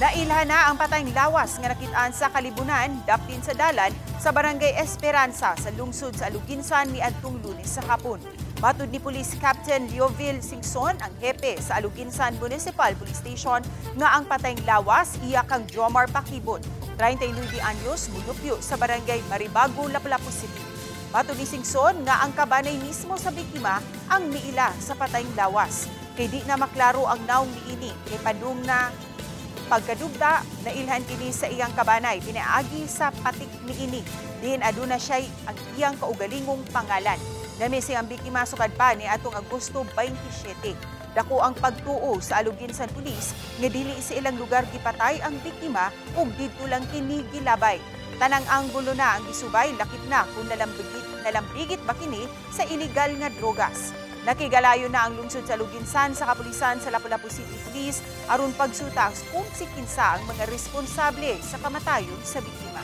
Nailhan na ang patayng lawas nga nakitaan sa Kalibunan, daptin sa dalan sa Barangay Esperanza sa lungsod sa Aluginsan ni adtong Lunes sa hapon. Matud ni Police Captain Leoville Singson, ang hepe sa Aluginsan Municipal Police Station, nga ang patayng lawas iya kang Jomar Pakibon, 39 anyos, mulupyo sa Barangay Maribago, Lapu-Lapu City. Matud ni Singson nga ang kabanay mismo sa biktima ang miila sa patayng lawas. Kay di na maklaro ang naong niini, kay padung na pagkadugda na ilhan kini sa iyang kabanay pinaagi sa patik niini. Diin aduna siya ang iyang kaugalingong pangalan. Namising ang biktima sukad pa ni atong Agosto 27. Dako ang pagtuo sa Aluginsan Police nga dili sa ilang lugar gipatay ang biktima ug didto lang kini gilabay. Tanang anggulo na ang isubay, lakip na kung nalambigit ba kini sa iligal nga drogas. Nakigalayo na ang lungsod sa Aluginsan sa kapulisan sa Lapu-Lapu City Police aron pagsuta kung sikinsa ang mga responsable sa kamatayon sa biktima.